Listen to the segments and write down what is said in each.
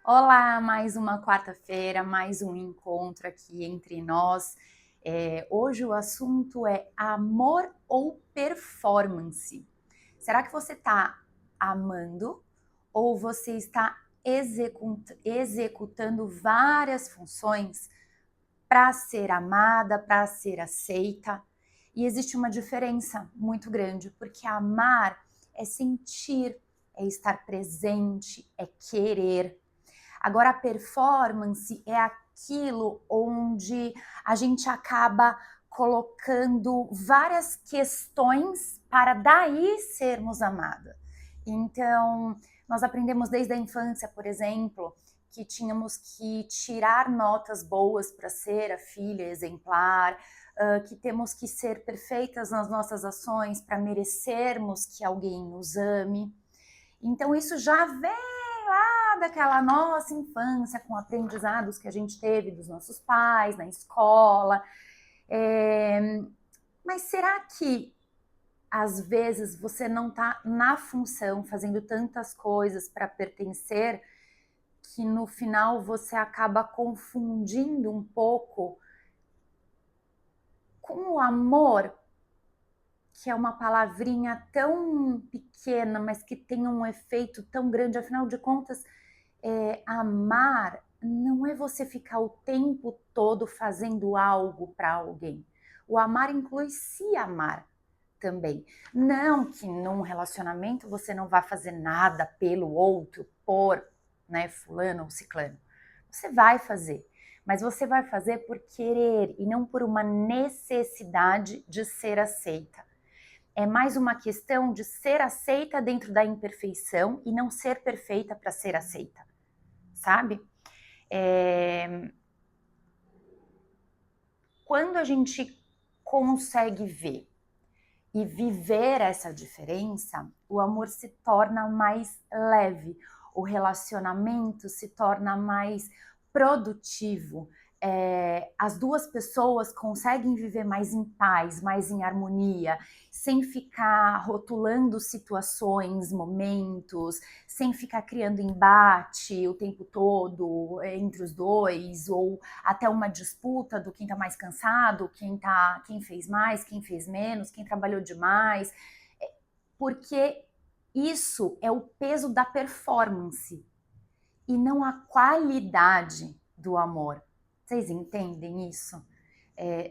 Olá, mais uma quarta-feira, mais um encontro aqui entre nós. Hoje o assunto é amor ou performance. Será que você está amando ou você está executando várias funções para ser amada, para ser aceita? E existe uma diferença muito grande, porque amar é sentir, é estar presente, é querer. Agora, a performance é aquilo onde a gente acaba colocando várias questões para daí sermos amadas. Então, nós aprendemos desde a infância, por exemplo, que tínhamos que tirar notas boas para ser a filha exemplar, que temos que ser perfeitas nas nossas ações para merecermos que alguém nos ame. Então, isso já vem daquela nossa infância, com aprendizados que a gente teve dos nossos pais, na escola. Mas será que às vezes você não está na função, fazendo tantas coisas para pertencer, que no final você acaba confundindo um pouco com o amor, que é uma palavrinha tão pequena, mas que tem um efeito tão grande? Afinal de contas, amar não é você ficar o tempo todo fazendo algo para alguém. O amar inclui se amar também. Não que num relacionamento você não vá fazer nada pelo outro, por, né, fulano ou ciclano. Você vai fazer, mas você vai fazer por querer e não por uma necessidade de ser aceita. É mais uma questão de ser aceita dentro da imperfeição e não ser perfeita para ser aceita, sabe? Quando a gente consegue ver e viver essa diferença, o amor se torna mais leve, o relacionamento se torna mais produtivo. As duas pessoas conseguem viver mais em paz, mais em harmonia, sem ficar rotulando situações, momentos, sem ficar criando embate o tempo todo entre os dois, ou até uma disputa do quem está mais cansado, quem fez mais, quem fez menos, quem trabalhou demais, porque isso é o peso da performance e não a qualidade do amor. Vocês entendem isso?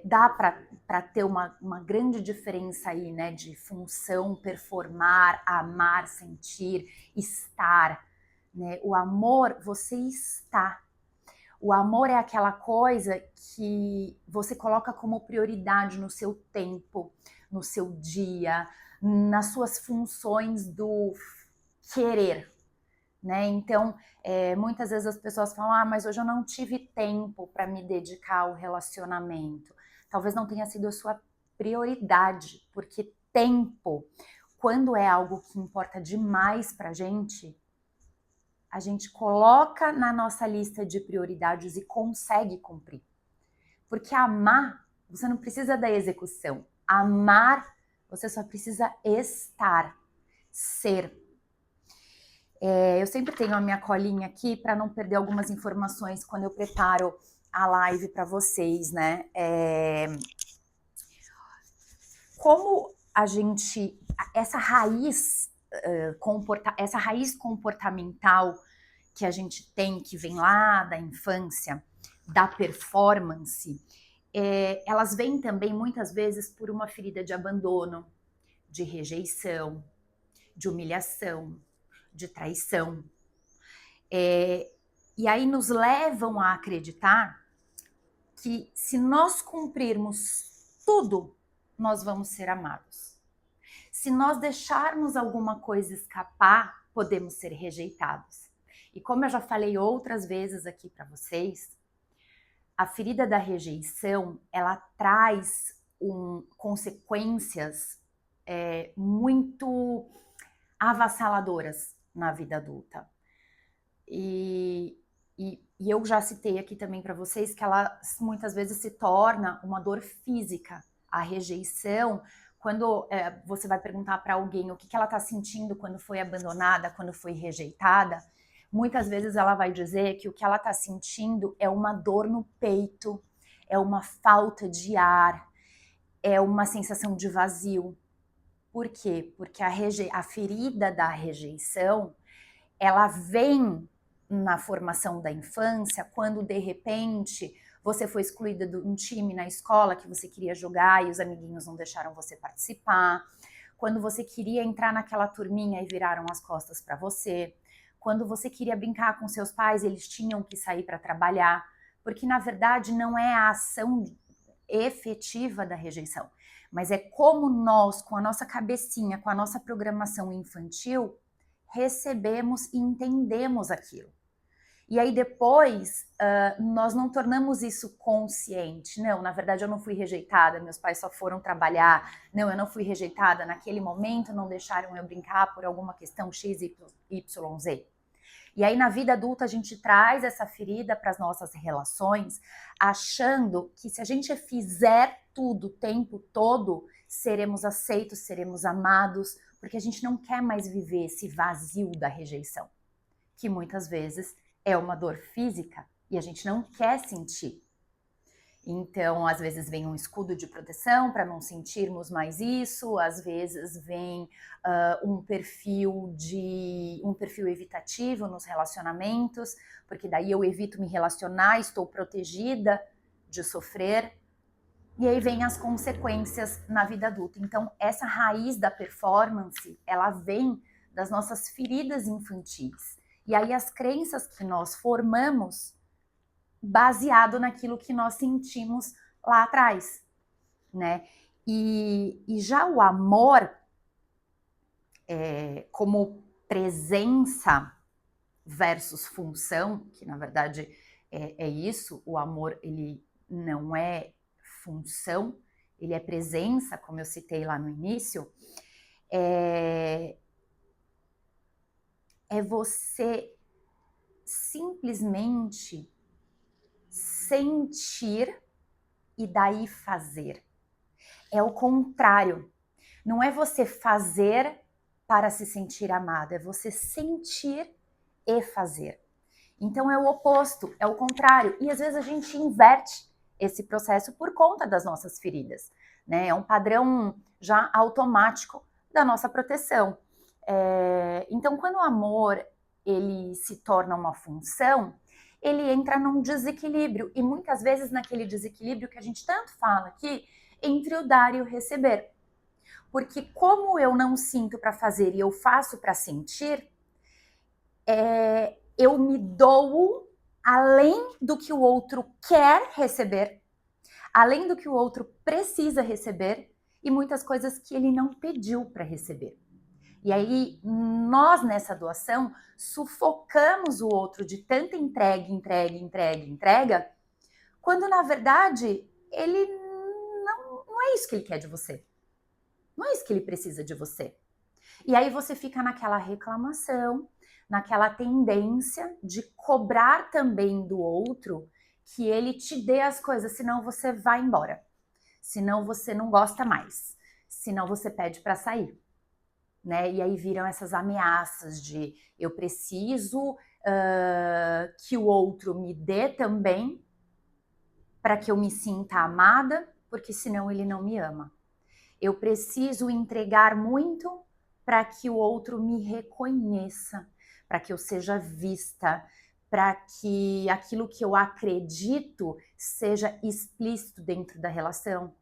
Dá para ter uma grande diferença aí, né, de função, performar, amar, sentir, estar, né? O amor, você está. O amor é aquela coisa que você coloca como prioridade no seu tempo, no seu dia, nas suas funções do querer, né? Então, muitas vezes as pessoas falam, mas hoje eu não tive tempo para me dedicar ao relacionamento. Talvez não tenha sido a sua prioridade, porque tempo, quando é algo que importa demais para a gente coloca na nossa lista de prioridades e consegue cumprir. Porque amar, você não precisa da execução. Amar, você só precisa estar, ser. Eu sempre tenho a minha colinha aqui para não perder algumas informações quando eu preparo a live para vocês, né? Como a gente, essa raiz comportamental que a gente tem, que vem lá da infância, da performance, elas vêm também muitas vezes por uma ferida de abandono, de rejeição, de humilhação, de traição. E aí nos levam a acreditar que se nós cumprirmos tudo, nós vamos ser amados. Se nós deixarmos alguma coisa escapar, podemos ser rejeitados. E como eu já falei outras vezes aqui para vocês, a ferida da rejeição, ela traz consequências muito avassaladoras na vida adulta. E eu já citei aqui também para vocês que ela muitas vezes se torna uma dor física. A rejeição, quando você vai perguntar para alguém o que ela está sentindo quando foi abandonada, quando foi rejeitada, muitas vezes ela vai dizer que o que ela está sentindo é uma dor no peito, é uma falta de ar, é uma sensação de vazio. Por quê? Porque a ferida da rejeição, ela vem na formação da infância, quando de repente você foi excluída de um time na escola que você queria jogar e os amiguinhos não deixaram você participar, quando você queria entrar naquela turminha e viraram as costas para você, quando você queria brincar com seus pais, eles tinham que sair para trabalhar, porque na verdade não é a ação efetiva da rejeição, mas é como nós, com a nossa cabecinha, com a nossa programação infantil, recebemos e entendemos aquilo. E aí depois, nós não tornamos isso consciente. Não, na verdade eu não fui rejeitada, meus pais só foram trabalhar. Não, eu não fui rejeitada, naquele momento não deixaram eu brincar por alguma questão X, Y, Z. E aí na vida adulta a gente traz essa ferida para as nossas relações, achando que se a gente fizer tudo o tempo todo, seremos aceitos, seremos amados, porque a gente não quer mais viver esse vazio da rejeição, que muitas vezes é uma dor física e a gente não quer sentir. Então, às vezes vem um escudo de proteção para não sentirmos mais isso, às vezes vem um perfil evitativo nos relacionamentos, porque daí eu evito me relacionar, estou protegida de sofrer, e aí vem as consequências na vida adulta. Então, essa raiz da performance, ela vem das nossas feridas infantis. E aí as crenças que nós formamos baseado naquilo que nós sentimos lá atrás, né? E já o amor, como presença versus função, que na verdade é isso, o amor ele não é função, ele é presença, como eu citei lá no início, é você simplesmente sentir e daí fazer. É o contrário. Não é você fazer para se sentir amado, é você sentir e fazer. Então é o oposto, é o contrário. E às vezes a gente inverte esse processo por conta das nossas feridas, né? É um padrão já automático da nossa proteção. Então quando o amor ele se torna uma função, ele entra num desequilíbrio, e muitas vezes naquele desequilíbrio que a gente tanto fala aqui, entre o dar e o receber. Porque como eu não sinto para fazer e eu faço para sentir, eu me dou além do que o outro quer receber, além do que o outro precisa receber, e muitas coisas que ele não pediu para receber. E aí, nós nessa doação sufocamos o outro de tanta entrega, quando na verdade ele não é isso que ele quer de você. Não é isso que ele precisa de você. E aí você fica naquela reclamação, naquela tendência de cobrar também do outro que ele te dê as coisas, senão você vai embora. Senão você não gosta mais. Senão você pede para sair. Né? E aí viram essas ameaças de eu preciso que o outro me dê também para que eu me sinta amada, porque senão ele não me ama. Eu preciso entregar muito para que o outro me reconheça, para que eu seja vista, para que aquilo que eu acredito seja explícito dentro da relação.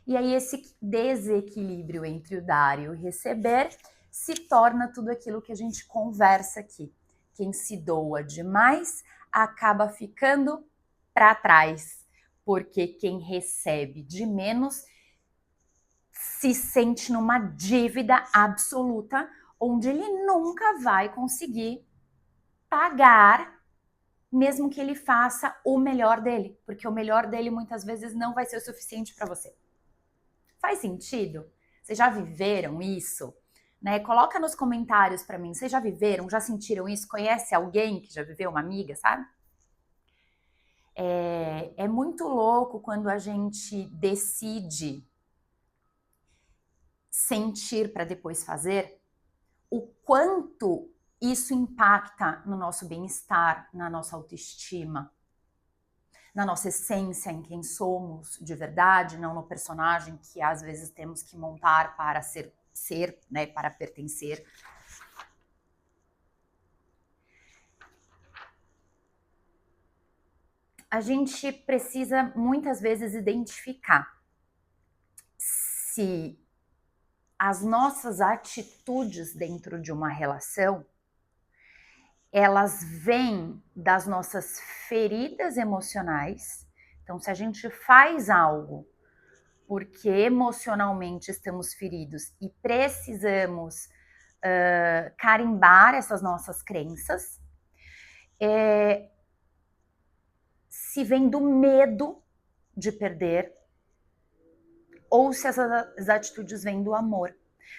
E aí esse desequilíbrio entre o dar e o receber se torna tudo aquilo que a gente conversa aqui. Quem se doa demais acaba ficando para trás, porque quem recebe de menos se sente numa dívida absoluta, onde ele nunca vai conseguir pagar, mesmo que ele faça o melhor dele, porque o melhor dele muitas vezes não vai ser o suficiente para você. Faz sentido? Vocês já viveram isso? Né? Coloca nos comentários para mim. Vocês já viveram? Já sentiram isso? Conhece alguém que já viveu, uma amiga, sabe? É muito louco quando a gente decide sentir para depois fazer, o quanto isso impacta no nosso bem-estar, na nossa autoestima, na nossa essência, em quem somos de verdade, não no personagem que às vezes temos que montar para ser, né, para pertencer. A gente precisa muitas vezes identificar se as nossas atitudes dentro de uma relação, elas vêm das nossas feridas emocionais. Então, se a gente faz algo porque emocionalmente estamos feridos e precisamos carimbar essas nossas crenças, se vem do medo de perder ou se essas atitudes vêm do amor.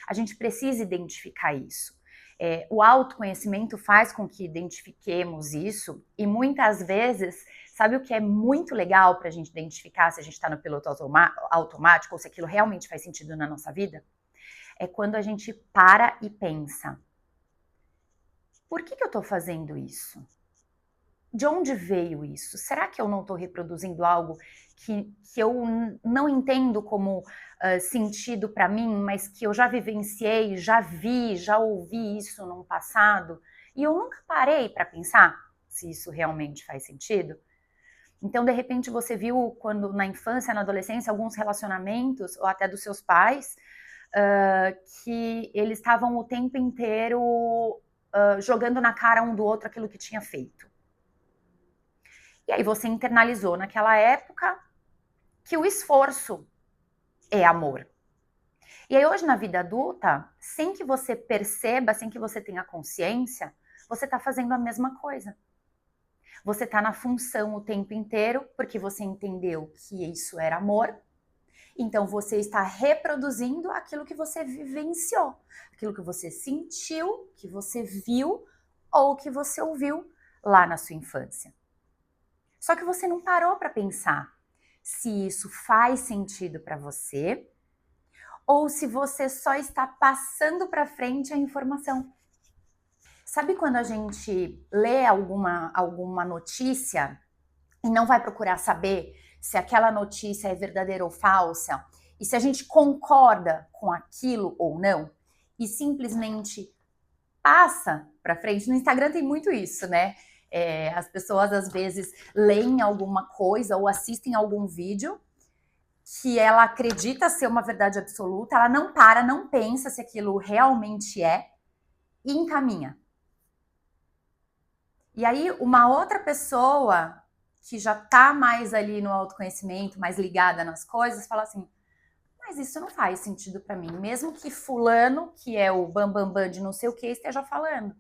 A gente precisa identificar isso. O autoconhecimento faz com que identifiquemos isso e muitas vezes, sabe o que é muito legal para a gente identificar se a gente está no piloto automático ou se aquilo realmente faz sentido na nossa vida? É quando a gente para e pensa, por que eu estou fazendo isso? De onde veio isso? Será que eu não estou reproduzindo algo que eu não entendo como sentido para mim, mas que eu já vivenciei, já vi, já ouvi isso no passado e eu nunca parei para pensar se isso realmente faz sentido? Então, de repente, você viu quando na infância, na adolescência, alguns relacionamentos, ou até dos seus pais, que eles estavam o tempo inteiro jogando na cara um do outro aquilo que tinha feito. E aí você internalizou naquela época que o esforço é amor. E aí hoje na vida adulta, sem que você perceba, sem que você tenha consciência, você está fazendo a mesma coisa. Você está na função o tempo inteiro porque você entendeu que isso era amor. Então você está reproduzindo aquilo que você vivenciou, aquilo que você sentiu, que você viu ou que você ouviu lá na sua infância. Só que você não parou para pensar se isso faz sentido para você ou se você só está passando para frente a informação. Sabe quando a gente lê alguma notícia e não vai procurar saber se aquela notícia é verdadeira ou falsa e se a gente concorda com aquilo ou não e simplesmente passa para frente? No Instagram tem muito isso, né? As pessoas às vezes leem alguma coisa ou assistem algum vídeo que ela acredita ser uma verdade absoluta, ela não para, não pensa se aquilo realmente é e encaminha. E aí uma outra pessoa que já tá mais ali no autoconhecimento, mais ligada nas coisas, fala assim, mas isso não faz sentido para mim, mesmo que fulano, que é o bambambam de não sei o que, esteja falando.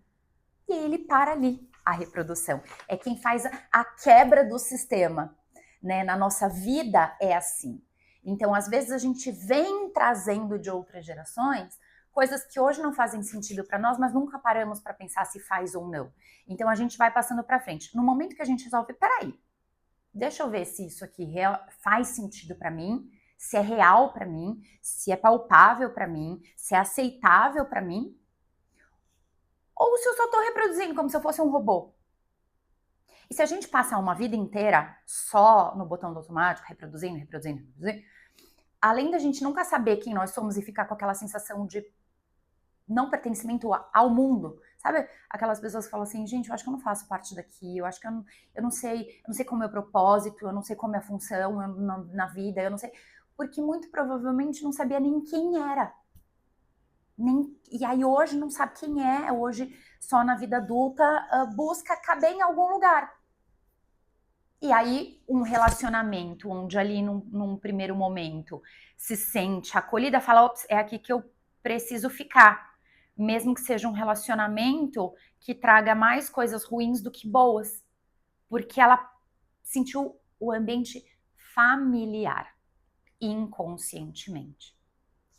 E ele para ali a reprodução. É quem faz a quebra do sistema, né? Na nossa vida é assim. Então, às vezes a gente vem trazendo de outras gerações coisas que hoje não fazem sentido para nós, mas nunca paramos para pensar se faz ou não. Então a gente vai passando para frente. No momento que a gente resolve, peraí, deixa eu ver se isso aqui faz sentido para mim, se é real para mim, se é palpável para mim, se é aceitável para mim, ou se eu só estou reproduzindo como se eu fosse um robô. E se a gente passar uma vida inteira só no botão do automático, reproduzindo, além da gente nunca saber quem nós somos e ficar com aquela sensação de não pertencimento ao mundo, sabe? Aquelas pessoas que falam assim, gente, eu acho que eu não faço parte daqui, eu acho que eu não sei qual é o meu propósito, eu não sei qual é a minha função na vida, eu não sei, porque muito provavelmente não sabia nem quem era. E aí hoje não sabe quem é, hoje só na vida adulta busca caber em algum lugar. E aí um relacionamento onde ali num primeiro momento se sente acolhida, fala, ops, é aqui que eu preciso ficar. Mesmo que seja um relacionamento que traga mais coisas ruins do que boas. Porque ela sentiu o ambiente familiar, inconscientemente.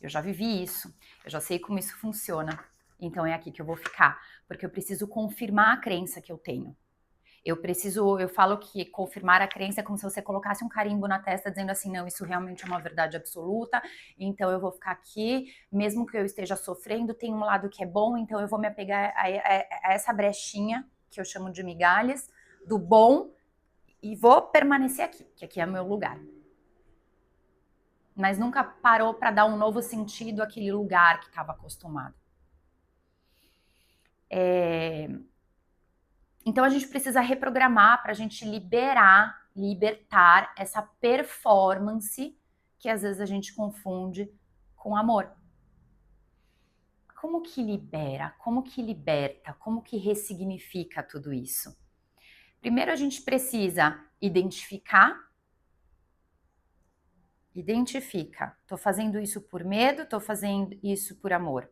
Eu já vivi isso, eu já sei como isso funciona. Então é aqui que eu vou ficar, porque eu preciso confirmar a crença que eu tenho. Eu falo que confirmar a crença é como se você colocasse um carimbo na testa dizendo assim, não, isso realmente é uma verdade absoluta, então eu vou ficar aqui, mesmo que eu esteja sofrendo, tem um lado que é bom, então eu vou me apegar a essa brechinha, que eu chamo de migalhas, do bom, e vou permanecer aqui, que aqui é meu lugar. Mas nunca parou para dar um novo sentido àquele lugar que estava acostumado. Então a gente precisa reprogramar para a gente libertar essa performance que às vezes a gente confunde com amor. Como que libera? Como que liberta? Como que ressignifica tudo isso? Primeiro a gente precisa identifica. Tô fazendo isso por medo, tô fazendo isso por amor.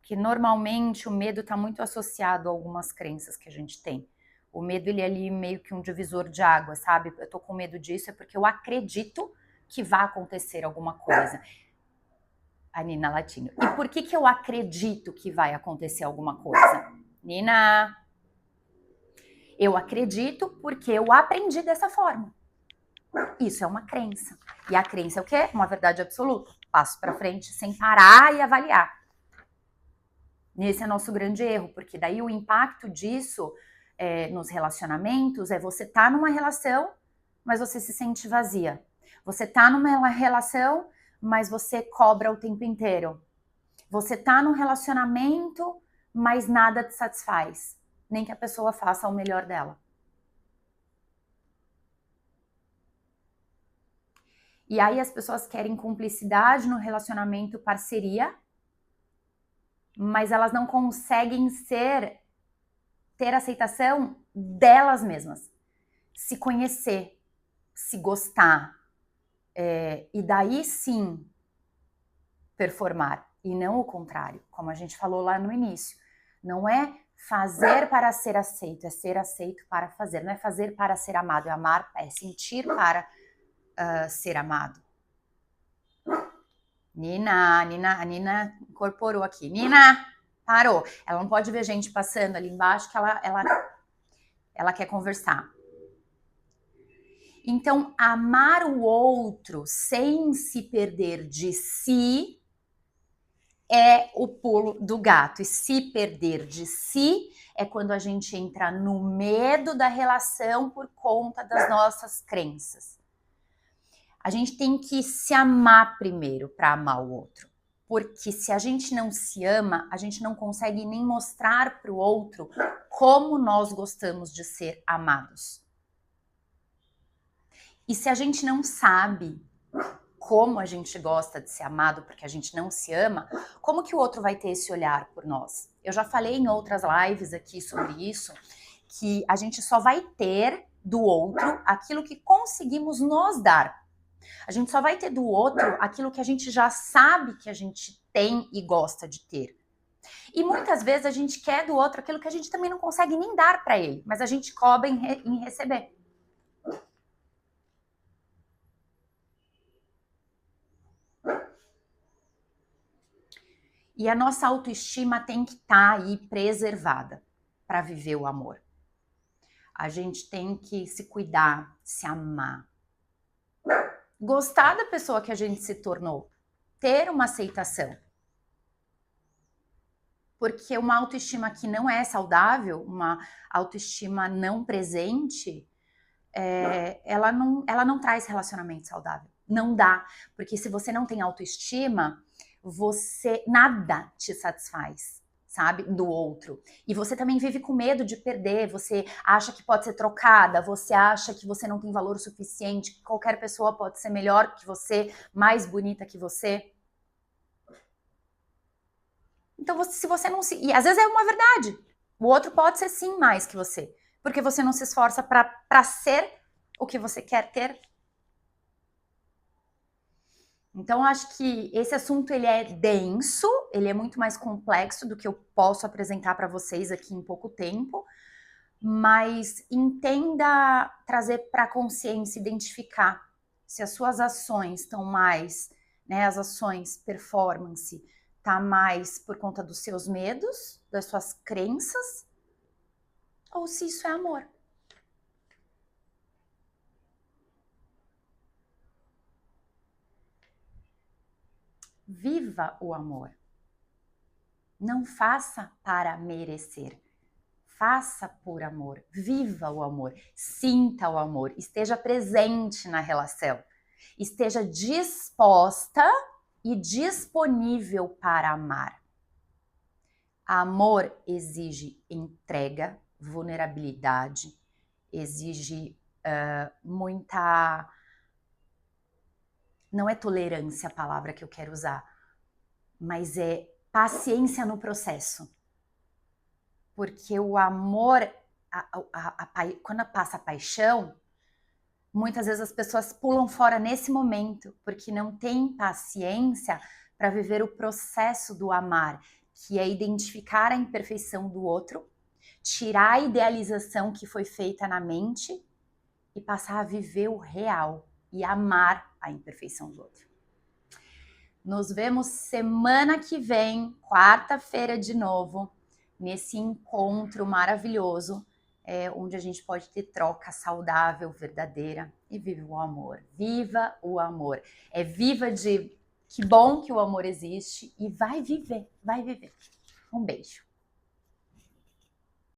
Que normalmente o medo está muito associado a algumas crenças que a gente tem. O medo, ele é ali meio que um divisor de água, sabe? Eu tô com medo disso, é porque eu acredito que vai acontecer alguma coisa. A Nina Latino. E por que eu acredito que vai acontecer alguma coisa? Nina, eu acredito porque eu aprendi dessa forma. Isso é uma crença. E a crença é o quê? Uma verdade absoluta. Passo para frente sem parar e avaliar. Esse é nosso grande erro, porque daí o impacto disso nos relacionamentos é você tá numa relação, mas você se sente vazia. Você tá numa relação, mas você cobra o tempo inteiro. Você tá num relacionamento, mas nada te satisfaz. Nem que a pessoa faça o melhor dela. E aí as pessoas querem cumplicidade no relacionamento, parceria, mas elas não conseguem ter aceitação delas mesmas, se conhecer, se gostar, e daí sim performar, e não o contrário, como a gente falou lá no início. Não é fazer para ser aceito, é ser aceito para fazer. Não é fazer para ser amado, é amar, é sentir para ser amado. A Nina incorporou aqui. Nina, parou. Ela não pode ver gente passando ali embaixo que ela quer conversar. Então, amar o outro sem se perder de si é o pulo do gato. E se perder de si é quando a gente entra no medo da relação por conta das nossas crenças. A gente tem que se amar primeiro para amar o outro. Porque se a gente não se ama, a gente não consegue nem mostrar para o outro como nós gostamos de ser amados. E se a gente não sabe como a gente gosta de ser amado porque a gente não se ama, como que o outro vai ter esse olhar por nós? Eu já falei em outras lives aqui sobre isso, que a gente só vai ter do outro aquilo que conseguimos nos dar. A gente só vai ter do outro aquilo que a gente já sabe que a gente tem e gosta de ter. E muitas vezes a gente quer do outro aquilo que a gente também não consegue nem dar para ele, mas a gente cobra em receber. E a nossa autoestima tem que estar aí preservada para viver o amor. A gente tem que se cuidar, se amar. Gostar da pessoa que a gente se tornou. Ter uma aceitação. Porque uma autoestima que não é saudável, uma autoestima não presente, ela não traz relacionamento saudável. Não dá. Porque se você não tem autoestima, nada te satisfaz, sabe, do outro. E você também vive com medo de perder, você acha que pode ser trocada, você acha que você não tem valor o suficiente, que qualquer pessoa pode ser melhor que você, mais bonita que você. Então, se você não se... E às vezes é uma verdade. O outro pode ser sim mais que você, porque você não se esforça para ser o que você quer ter. Então, acho que esse assunto ele é denso, ele é muito mais complexo do que eu posso apresentar para vocês aqui em pouco tempo, mas entenda trazer para a consciência, identificar se as suas ações estão mais, né, as ações performance, tá mais por conta dos seus medos, das suas crenças, ou se isso é amor. Viva o amor. Não faça para merecer. Faça por amor. Viva o amor. Sinta o amor. Esteja presente na relação. Esteja disposta e disponível para amar. Amor exige entrega, vulnerabilidade, exige muita... Não é tolerância a palavra que eu quero usar, mas é paciência no processo. Porque o amor, quando passa a paixão, muitas vezes as pessoas pulam fora nesse momento, porque não tem paciência para viver o processo do amar, que é identificar a imperfeição do outro, tirar a idealização que foi feita na mente e passar a viver o real e amar a imperfeição do outro. Nos vemos semana que vem, quarta-feira de novo, nesse encontro maravilhoso, onde a gente pode ter troca saudável, verdadeira, e viva o amor. Viva o amor. Viva de que bom que o amor existe e vai viver, vai viver. Um beijo.